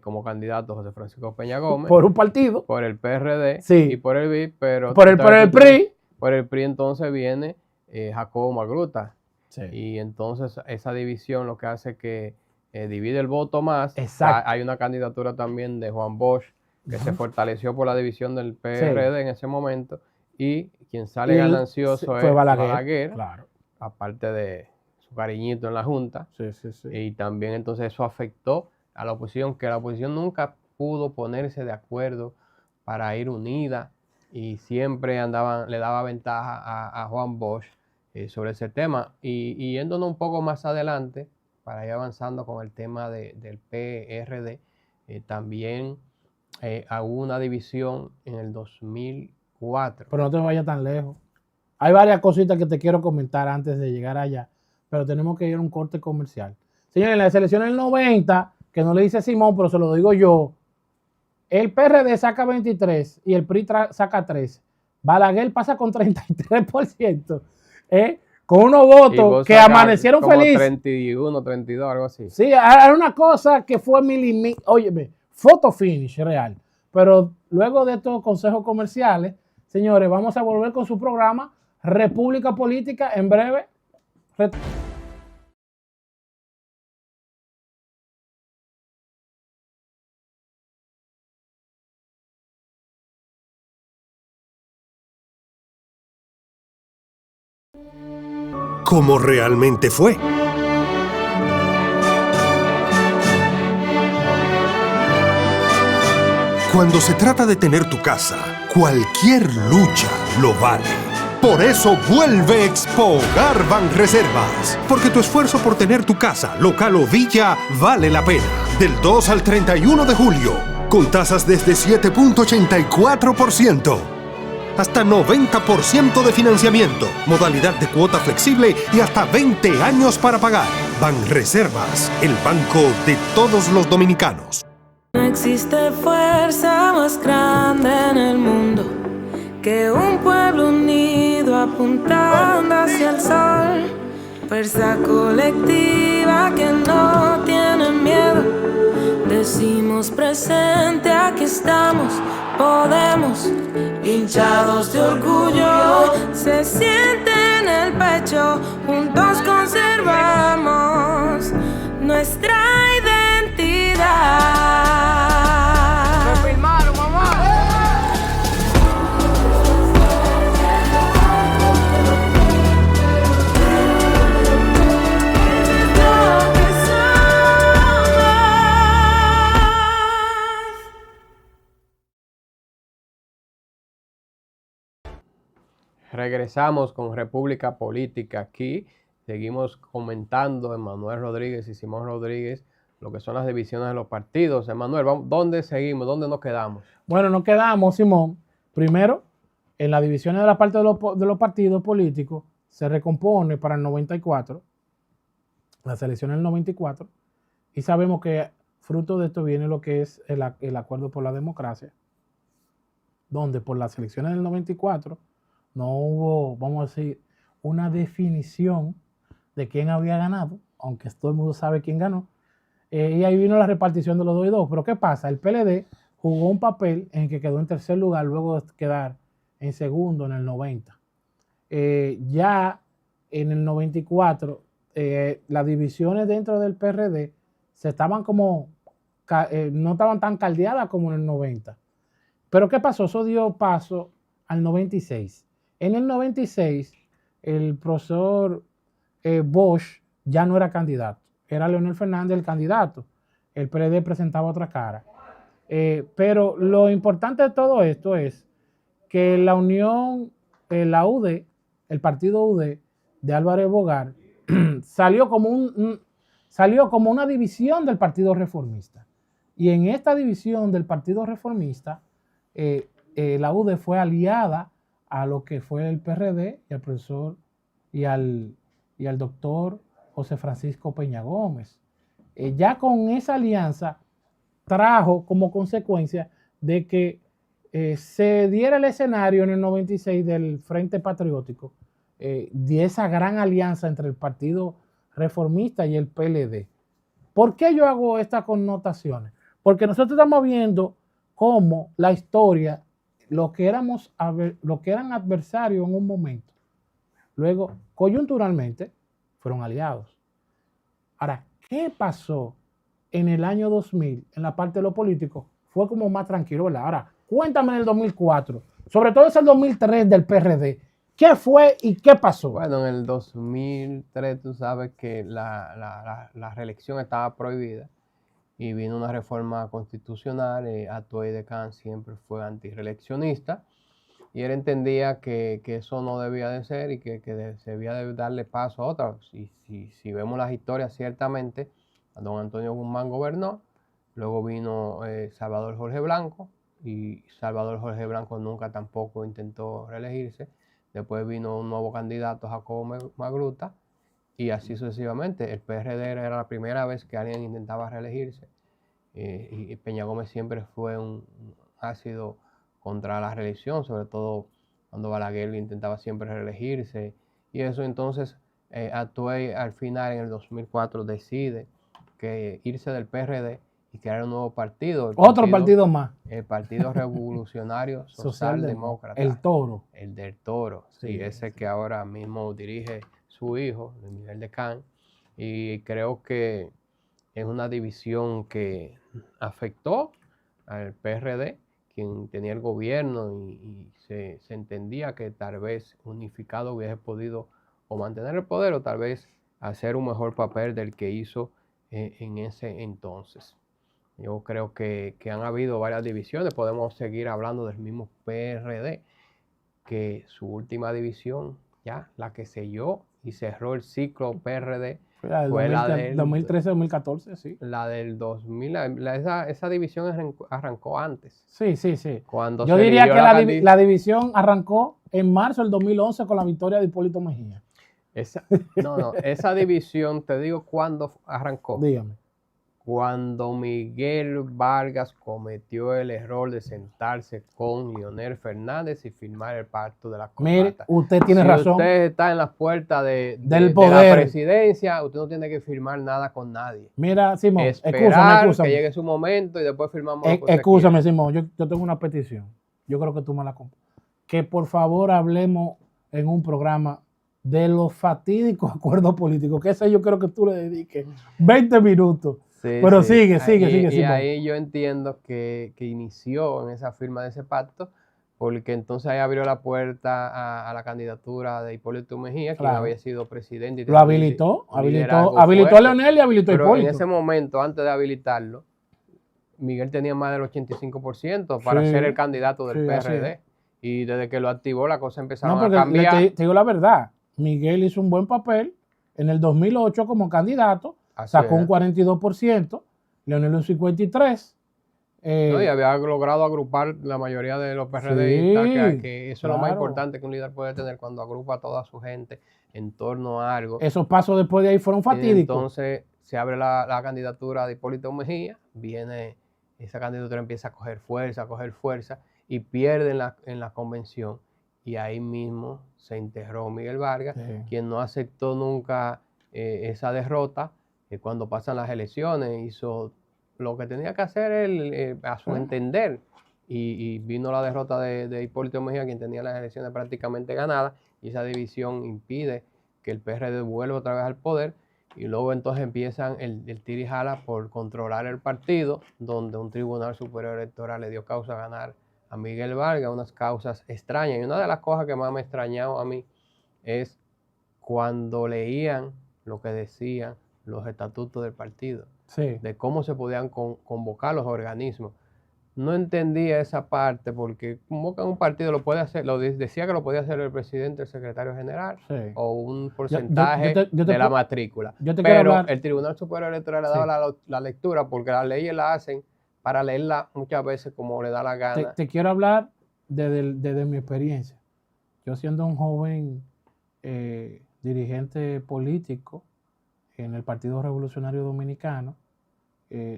como candidato José Francisco Peña Gómez. Por un partido. Por el PRD y por el BIS, pero... Por el PRI. Por el PRI entonces viene Jacobo Magluta. Sí. Y entonces esa división lo que hace que divide el voto más. Exacto. Hay una candidatura también de Juan Bosch que se fortaleció por la división del PRD en ese momento. Y quien sale ganancioso es Balaguer, claro. Aparte de su cariñito en la Junta. Y también entonces eso afectó a la oposición, que la oposición nunca pudo ponerse de acuerdo para ir unida y siempre le daba ventaja a Juan Bosch sobre ese tema. Y yéndonos un poco más adelante, para ir avanzando con el tema del PRD, también hubo una división en el 2004. Pero no te vayas tan lejos. Hay varias cositas que te quiero comentar antes de llegar allá, pero tenemos que ir a un corte comercial. Señores, en la selección del 90, que no le dice Simón, pero se lo digo yo, el PRD saca 23 y el PRI saca 13. Balaguer pasa con 33%. con unos votos que amanecieron como felices. 31, 32, algo así. Sí, era una cosa que fue óyeme, photo finish real. Pero luego de estos consejos comerciales, señores, vamos a volver con su programa República Política en breve. Como realmente fue. Cuando se trata de tener tu casa, cualquier lucha lo vale. Por eso vuelve Expogar Banreservas. Porque tu esfuerzo por tener tu casa, local o villa, vale la pena. Del 2 al 31 de julio, con tasas desde 7.84%. Hasta 90% de financiamiento, modalidad de cuota flexible y hasta 20 años para pagar. Banreservas, el banco de todos los dominicanos. No existe fuerza más grande en el mundo que un pueblo unido apuntando hacia el sol. Fuerza colectiva que no tiene miedo. Decimos presente, aquí estamos, podemos. Hinchados de orgullo, se siente en el pecho. Juntos conservamos nuestra identidad. ¡Me filmaron, mamá! Regresamos con República Política aquí. Seguimos comentando Emanuel Rodríguez y Simón Rodríguez lo que son las divisiones de los partidos. Emanuel, ¿dónde seguimos? ¿Dónde nos quedamos? Bueno, nos quedamos, Simón, primero, en las divisiones de la parte de los partidos políticos, se recompone para el 94, las elecciones del 94, y sabemos que fruto de esto viene lo que es el acuerdo por la democracia, donde por las elecciones del 94 no hubo, vamos a decir, una definición de quién había ganado, aunque todo el mundo sabe quién ganó, y ahí vino la repartición de los 2 y 2. Pero ¿qué pasa? El PLD jugó un papel en que quedó en tercer lugar luego de quedar en segundo en el 90. Ya en el 94, las divisiones dentro del PRD se estaban como, no estaban tan caldeadas como en el 90. Pero ¿qué pasó? Eso dio paso al 96. En el 96, el profesor Bosch ya no era candidato. Era Leonel Fernández el candidato. El PLD presentaba otra cara. Pero lo importante de todo esto es que la unión, la UD, el partido UD de Álvarez Bogar, salió como una división del Partido Reformista. Y en esta división del Partido Reformista, la UD fue aliada a lo que fue el PRD y al profesor y al doctor José Francisco Peña Gómez. Ya con esa alianza trajo como consecuencia de que se diera el escenario en el 96 del Frente Patriótico, de esa gran alianza entre el Partido Reformista y el PLD. ¿Por qué yo hago estas connotaciones? Porque nosotros estamos viendo cómo la historia, lo que eran adversarios en un momento, luego coyunturalmente fueron aliados. Ahora, ¿qué pasó en el año 2000 en la parte de lo político? Fue como más tranquilo, ¿verdad? Ahora, cuéntame en el 2004, sobre todo es el 2003 del PRD. ¿Qué fue y qué pasó? Bueno, en el 2003 tú sabes que la reelección estaba prohibida y vino una reforma constitucional. Atuey de Can siempre fue antireeleccionista y él entendía que eso no debía de ser y que se debía de darle paso a otros. Y si vemos las historias, ciertamente, don Antonio Guzmán gobernó, luego vino Salvador Jorge Blanco, y Salvador Jorge Blanco nunca tampoco intentó reelegirse. Después vino un nuevo candidato, Jacobo Magluta, y así sucesivamente. El PRD era la primera vez que alguien intentaba reelegirse, y Peña Gómez siempre fue un ácido contra la reelección, sobre todo cuando Balaguer intentaba siempre reelegirse, y eso entonces Atuey al final en el 2004 decide que irse del PRD y crear un nuevo partido. Otro partido más. El Partido Revolucionario Socialdemócrata. El Toro. El del Toro, sí, ese que ahora mismo dirige su hijo, Miguel de Can, y creo que es una división que afectó al PRD, quien tenía el gobierno y se entendía que tal vez unificado hubiese podido o mantener el poder o tal vez hacer un mejor papel del que hizo en ese entonces. Yo creo que han habido varias divisiones, podemos seguir hablando del mismo PRD, que su última división, ya la que selló y cerró el ciclo PRD, fue la del 2013-2014, sí. La del 2000, esa división arrancó antes. Sí, sí, sí. Cuando yo diría que la división arrancó en marzo del 2011 con la victoria de Hipólito Mejía. Esa división, te digo cuándo arrancó. Dígame. Cuando Miguel Vargas cometió el error de sentarse con Leonel Fernández y firmar el pacto de la corbata. Mire, usted tiene razón. Si usted está en las puertas del poder, de la presidencia, usted no tiene que firmar nada con nadie. Mira, Simón, escúchame. Que llegue su momento y después firmamos. Escúchame, Simón, yo tengo una petición. Yo creo que tú me la compras. Que por favor hablemos en un programa de los fatídicos acuerdos políticos, que ese yo creo que tú le dediques 20 minutos. Sí, pero sí. sigue. Y ahí yo entiendo que inició en esa firma de ese pacto, porque entonces ahí abrió la puerta a la candidatura de Hipólito Mejía, quien había sido presidente. Y lo habilitó a Leonel y habilitó a Hipólito. En ese momento, antes de habilitarlo, Miguel tenía más del 85% para ser el candidato del PRD. Y desde que lo activó, la cosa empezaron a cambiar. Te digo la verdad, Miguel hizo un buen papel en el 2008 como candidato. Sacó un 42%, Leonel un 53%. Y había logrado agrupar la mayoría de los PRDistas, que eso es lo más importante que un líder puede tener cuando agrupa a toda su gente en torno a algo. Esos pasos después de ahí fueron fatídicos. Entonces se abre la candidatura de Hipólito Mejía, esa candidatura empieza a coger fuerza y pierde en la convención. Y ahí mismo se enterró Miguel Vargas, quien no aceptó nunca esa derrota. Cuando pasan las elecciones hizo lo que tenía que hacer él a su entender y vino la derrota de Hipólito Mejía, quien tenía las elecciones prácticamente ganadas, y esa división impide que el PRD vuelva otra vez al poder, y luego entonces empiezan el tira y jala por controlar el partido, donde un tribunal superior electoral le dio causa a ganar a Miguel Vargas, unas causas extrañas. Y una de las cosas que más me ha extrañado a mí es cuando leían lo que decían los estatutos del partido, de cómo se podían convocar los organismos. No entendía esa parte, porque convocan un partido, lo puede hacer, decía que lo podía hacer el presidente, el secretario general, o un porcentaje de la matrícula. Pero el Tribunal Superior Electoral le daba la lectura, porque las leyes la hacen para leerla muchas veces como le da la gana. Te quiero hablar desde mi experiencia. Yo siendo un joven dirigente político en el Partido Revolucionario Dominicano,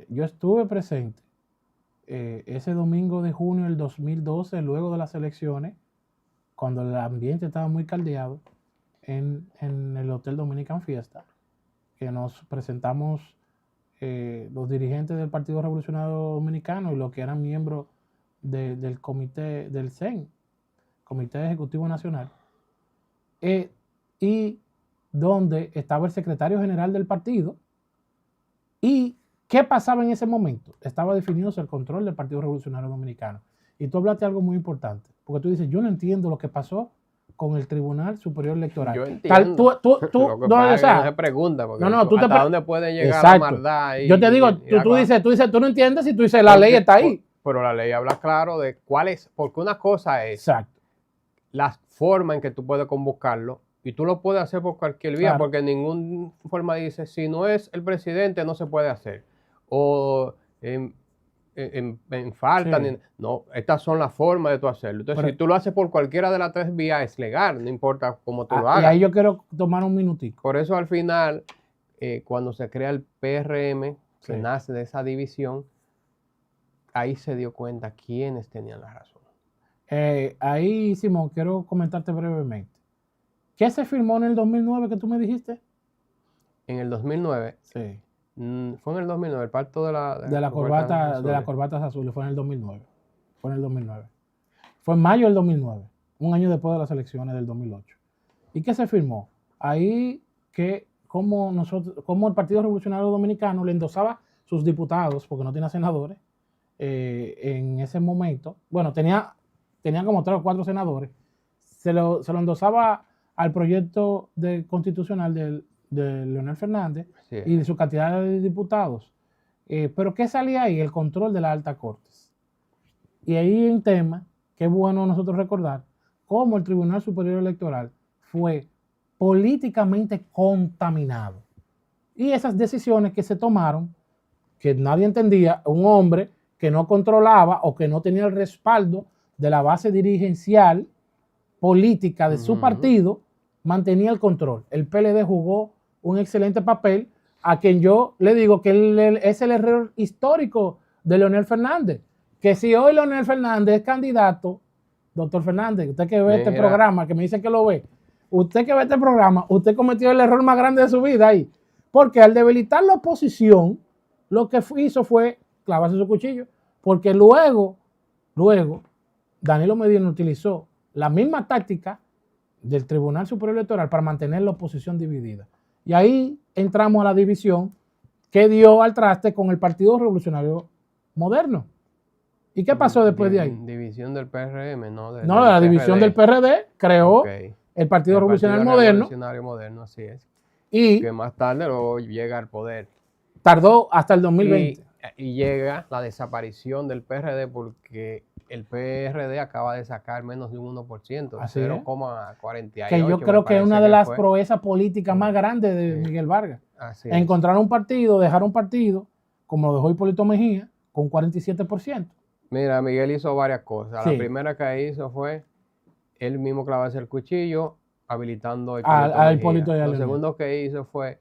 yo estuve presente ese domingo de junio del 2012, luego de las elecciones, cuando el ambiente estaba muy caldeado, en el Hotel Dominican Fiesta, que nos presentamos los dirigentes del Partido Revolucionario Dominicano y los que eran miembros del comité del CEN, Comité Ejecutivo Nacional, y donde estaba el secretario general del partido. ¿Y qué pasaba en ese momento? Estaba definiéndose el control del Partido Revolucionario Dominicano. Y tú hablaste de algo muy importante, porque tú dices, yo no entiendo lo que pasó con el Tribunal Superior Electoral. Yo entiendo. Tú no se pregunta, porque ¿hasta dónde puede llegar la maldad? Yo te digo, tú no entiendes, y tú dices, la ley está ahí. Pero la ley habla claro de cuál es, porque una cosa es la forma en que tú puedes convocarlo, y tú lo puedes hacer por cualquier vía, porque en ninguna forma dice, si no es el presidente, no se puede hacer. O en falta. No, estas son las formas de tú hacerlo. Entonces, si tú lo haces por cualquiera de las tres vías, es legal, no importa cómo tú lo hagas. Y ahí yo quiero tomar un minutico. Por eso, al final, cuando se crea el PRM, que nace de esa división, ahí se dio cuenta quiénes tenían la razón. Ahí, Simón, quiero comentarte brevemente. ¿Qué se firmó en el 2009 que tú me dijiste? En el 2009. Sí. Fue en el 2009, el pacto de las corbatas azules fue en el 2009. Fue en el 2009. Fue en mayo del 2009, un año después de las elecciones del 2008. ¿Y qué se firmó? Ahí que como el Partido Revolucionario Dominicano le endosaba sus diputados, porque no tenía senadores, en ese momento, bueno, tenía como 3 o 4 senadores, se lo endosaba al proyecto constitucional de Leonel Fernández y de su cantidad de diputados. Pero ¿qué salía ahí? El control de la alta cortes. Y ahí hay un tema que es bueno nosotros recordar, cómo el Tribunal Superior Electoral fue políticamente contaminado. Y esas decisiones que se tomaron, que nadie entendía, un hombre que no controlaba o que no tenía el respaldo de la base dirigencial política de su partido, mantenía el control. El PLD jugó un excelente papel, a quien yo le digo que es el error histórico de Leonel Fernández. Que si hoy Leonel Fernández es candidato, doctor Fernández, usted que ve este programa, que me dicen que lo ve, usted que ve este programa, usted cometió el error más grande de su vida ahí. Porque al debilitar la oposición, lo que hizo fue clavarse su cuchillo. Porque luego, Danilo Medina utilizó la misma táctica del Tribunal Superior Electoral para mantener la oposición dividida. Y ahí entramos a la división que dio al traste con el Partido Revolucionario Moderno. ¿Y qué pasó después de ahí? División del PRM, ¿no? La división del PRD creó el Partido Revolucionario Moderno, así es. Y que más tarde luego llega al poder. Tardó hasta el 2020. Y llega la desaparición del PRD porque el PRD acaba de sacar menos de un 1%, 0,48. Que yo creo que es una de las proezas políticas más grandes de Miguel Vargas. Así encontrar un partido, dejar un partido, como lo dejó Hipólito Mejía, con 47%. Mira, Miguel hizo varias cosas. La primera que hizo fue él mismo clavarse el cuchillo, habilitando a Hipólito Mejía. Lo segundo que hizo fue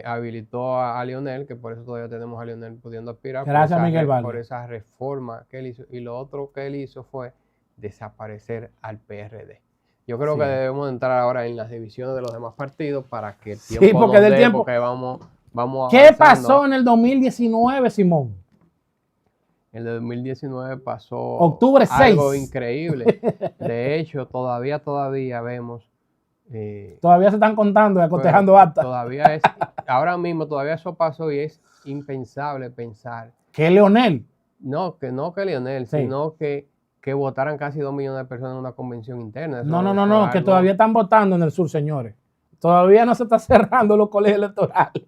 habilitó a Leonel, que por eso todavía tenemos a Leonel pudiendo aspirar. Gracias, Miguel Vargas. Por esa reforma que él hizo. Y lo otro que él hizo fue desaparecer al PRD. Yo creo que debemos entrar ahora en las divisiones de los demás partidos para que el tiempo porque del tiempo porque vamos ¿Qué pasó en el 2019, Simón? En el 2019 pasó octubre 6. Algo increíble. De hecho, todavía vemos. Todavía se están contando y acotejando actas. Ahora mismo todavía eso pasó y es impensable pensar. ¿Que Leonel? No que Leonel, sino que votaran casi 2 millones de personas en una convención interna. No, que todavía están votando en el sur, señores. Todavía no se está cerrando los colegios electorales.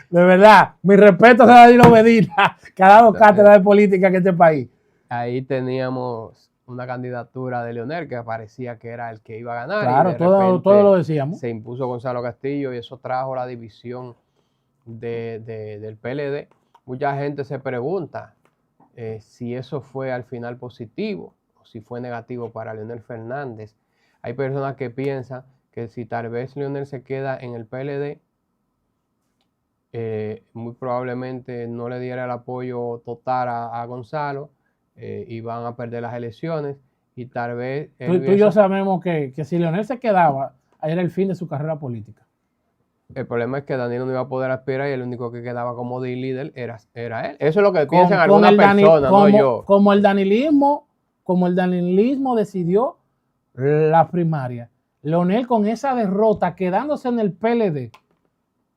De verdad, mi respeto a Danilo Medina, que ha dado cátedra de política en este país. Ahí teníamos una candidatura de Leonel que parecía que era el que iba a ganar. Claro, todo lo decíamos. Se impuso Gonzalo Castillo y eso trajo la división del PLD. Mucha gente se pregunta si eso fue al final positivo o si fue negativo para Leonel Fernández. Hay personas que piensan que si tal vez Leonel se queda en el PLD, muy probablemente no le diera el apoyo total a Gonzalo y van a perder las elecciones y tal vez... Tú y yo sabemos que si Leonel se quedaba, era el fin de su carrera política. El problema es que Danilo no iba a poder aspirar y el único que quedaba como líder era él. Eso es lo que piensan algunas personas, no yo. Como el danilismo decidió la primaria. Leonel con esa derrota, quedándose en el PLD,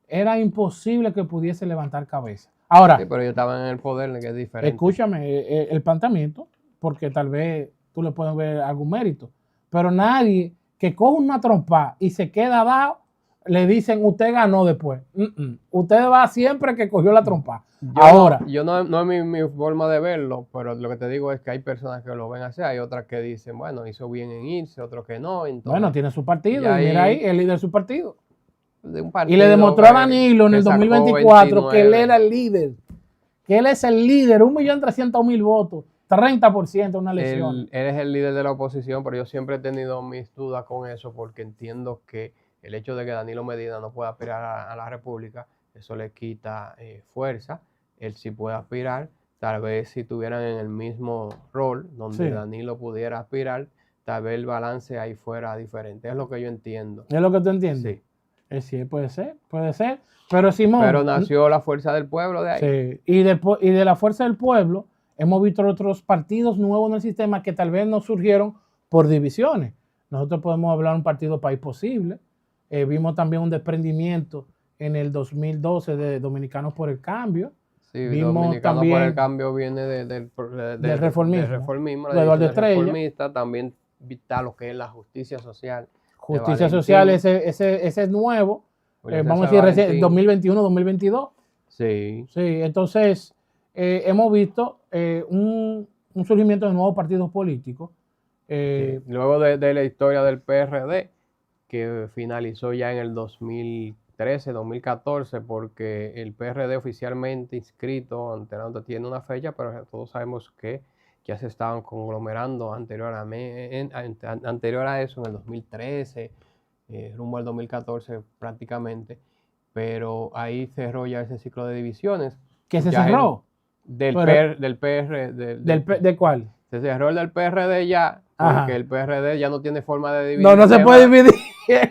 era imposible que pudiese levantar cabeza. Ahora, sí, pero yo estaba en el poder, que es diferente. Escúchame, el planteamiento, porque tal vez tú le puedes ver algún mérito, pero nadie que coge una trompa y se queda abajo, le dicen, usted ganó después. Usted va siempre que cogió la trompa. Yo no es mi forma de verlo, pero lo que te digo es que hay personas que lo ven así, hay otras que dicen, bueno, hizo bien en irse, otros que no. Entonces, bueno, tiene su partido, y mira ahí, el líder de su partido. Y le demostró a Danilo en el 2024 que él era el líder, que él es el líder, 1.300.000 votos, 30% una elección. Él es el líder de la oposición, pero yo siempre he tenido mis dudas con eso porque entiendo que el hecho de que Danilo Medina no pueda aspirar a la República, eso le quita fuerza. Él sí puede aspirar, tal vez si estuvieran en el mismo rol donde Danilo pudiera aspirar, tal vez el balance ahí fuera diferente. Es lo que yo entiendo. ¿Es lo que tú entiendes? Sí. Sí, puede ser. Pero Simón... Pero nació la fuerza del pueblo de ahí. Sí, y de la fuerza del pueblo hemos visto otros partidos nuevos en el sistema que tal vez no surgieron por divisiones. Nosotros podemos hablar de un partido País Posible. Vimos también un desprendimiento en el 2012 de Dominicanos por el Cambio. Sí, vimos Dominicanos también por el Cambio viene del reformismo. Del reformismo, de Eduardo Estrella. Reformista, también está lo que es la justicia social. Justicia social, ese es nuevo. Vamos a decir 2021-2022. Sí. Sí, entonces hemos visto un surgimiento de nuevos partidos políticos. Sí. Luego de la historia del PRD, que finalizó ya en el 2013-2014, porque el PRD oficialmente inscrito ante tiene una fecha, pero todos sabemos que ya se estaban conglomerando anterior a eso, en el 2013, rumbo al 2014 prácticamente, pero ahí cerró ya ese ciclo de divisiones. ¿Qué se cerró? ¿De cuál? Se cerró el del PRD ya, porque el PRD ya no tiene forma de dividir. No se puede dividir.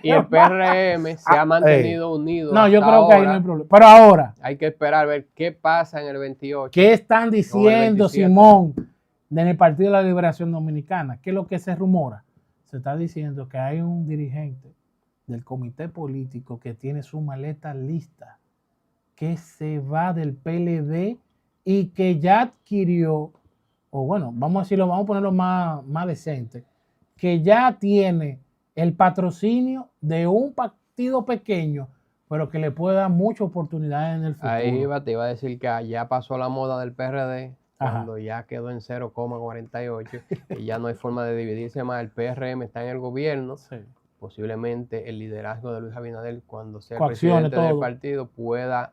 Y el PRM se ha mantenido unido. No, yo creo que ahí no hay problema. Pero ahora. Hay que esperar a ver qué pasa en el 28. ¿Qué están diciendo, Simón, en el Partido de la Liberación Dominicana? ¿Qué es lo que se rumora? Se está diciendo que hay un dirigente del comité político que tiene su maleta lista, que se va del PLD y que ya adquirió, o bueno, vamos a decirlo, vamos a ponerlo más decente, que ya tiene el patrocinio de un partido pequeño, pero que le puede dar muchas oportunidades en el futuro. Ahí te iba a decir que ya pasó la moda del PRD, cuando ya quedó en 0,48 y ya no hay forma de dividirse más. El PRM está en el gobierno. Sí. Posiblemente el liderazgo de Luis Abinader, cuando sea el presidente del partido, pueda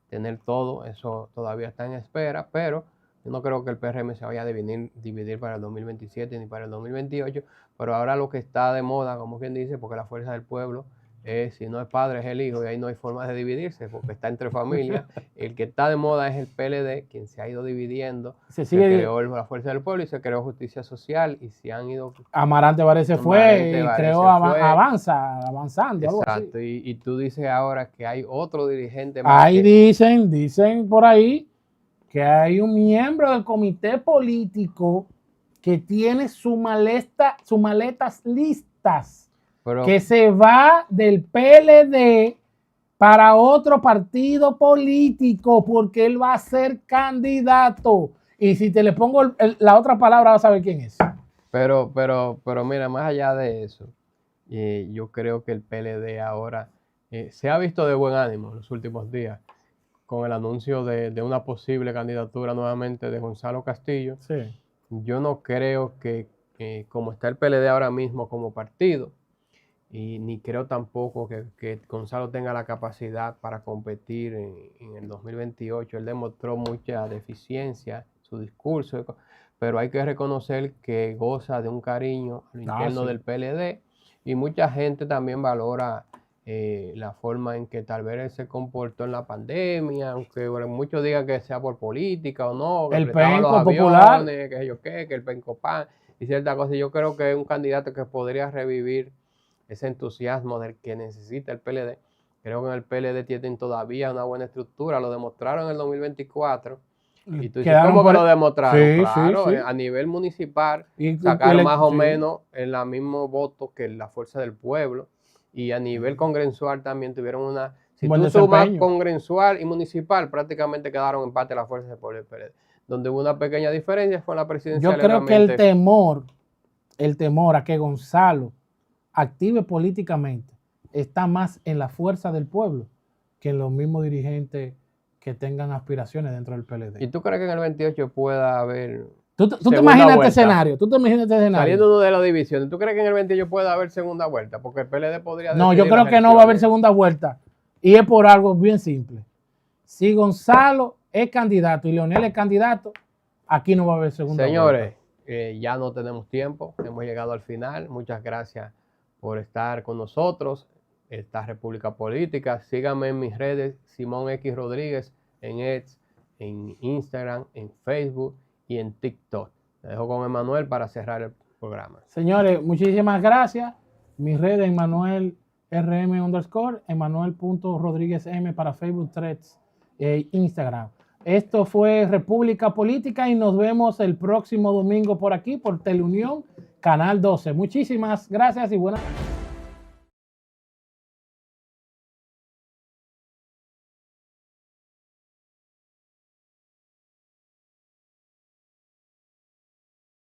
tener todo. Eso todavía está en espera, pero yo no creo que el PRM se vaya a dividir para el 2027 ni para el 2028, pero ahora lo que está de moda, como quien dice, porque la fuerza del pueblo es, si no es padre, es el hijo, y ahí no hay forma de dividirse, porque está entre familias. El que está de moda es el PLD, quien se ha ido dividiendo. Se creó la fuerza del pueblo y se creó justicia social, y se han ido... Amarante Varese fue y creó avanzando. Exacto, y tú dices ahora que hay otro dirigente más. Ahí dicen por ahí que hay un miembro del comité político que tiene sus maletas listas, que se va del PLD para otro partido político porque él va a ser candidato. Y si te le pongo la otra palabra, vas a saber quién es. Pero mira, más allá de eso, yo creo que el PLD ahora se ha visto de buen ánimo en los últimos días, con el anuncio de una posible candidatura nuevamente de Gonzalo Castillo. Sí. Yo no creo que como está el PLD ahora mismo como partido, y ni creo tampoco que Gonzalo tenga la capacidad para competir en el 2028. Él demostró mucha deficiencia, su discurso, pero hay que reconocer que goza de un cariño a lo interno del PLD, y mucha gente también valora la forma en que tal vez él se comportó en la pandemia, aunque muchos digan que sea por política o no, que el penco popular, que el penco pan y ciertas cosas. Yo creo que es un candidato que podría revivir ese entusiasmo del que necesita el PLD. Creo que en el PLD tienen todavía una buena estructura, lo demostraron en el 2024. Y tú dices, ¿cómo que lo demostraron? Sí, claro, sí. A nivel municipal sacaron más o menos el mismo voto que la fuerza del pueblo. Y a nivel congresual también tuvieron una... Si tú sumas congresual y municipal, prácticamente quedaron empate la fuerza del pueblo y el PLD. Donde hubo una pequeña diferencia fue en la presidencial. Yo creo que el temor a que Gonzalo active políticamente está más en la fuerza del pueblo que en los mismos dirigentes que tengan aspiraciones dentro del PLD. ¿Y tú crees que en el 28 pueda haber... ¿Tú te imaginas este escenario? Saliendo de la división, ¿tú crees que en el 28 pueda haber segunda vuelta? Porque el PLD podría... No, yo creo que no va a haber segunda vuelta. Y es por algo bien simple. Si Gonzalo es candidato y Leonel es candidato, aquí no va a haber segunda vuelta. Señores, ya no tenemos tiempo. Hemos llegado al final. Muchas gracias por estar con nosotros. Esta República Política. Síganme en mis redes, Simón X Rodríguez, en X, en Instagram, en Facebook y en TikTok. Te dejo con Emanuel para cerrar programa. Señores, muchísimas gracias. Mi red es Emanuel RM_, Emanuel.RodríguezM para Facebook, Threads e Instagram. Esto fue República Política y nos vemos el próximo domingo por aquí, por Teleunión, Canal 12. Muchísimas gracias y buenas noches.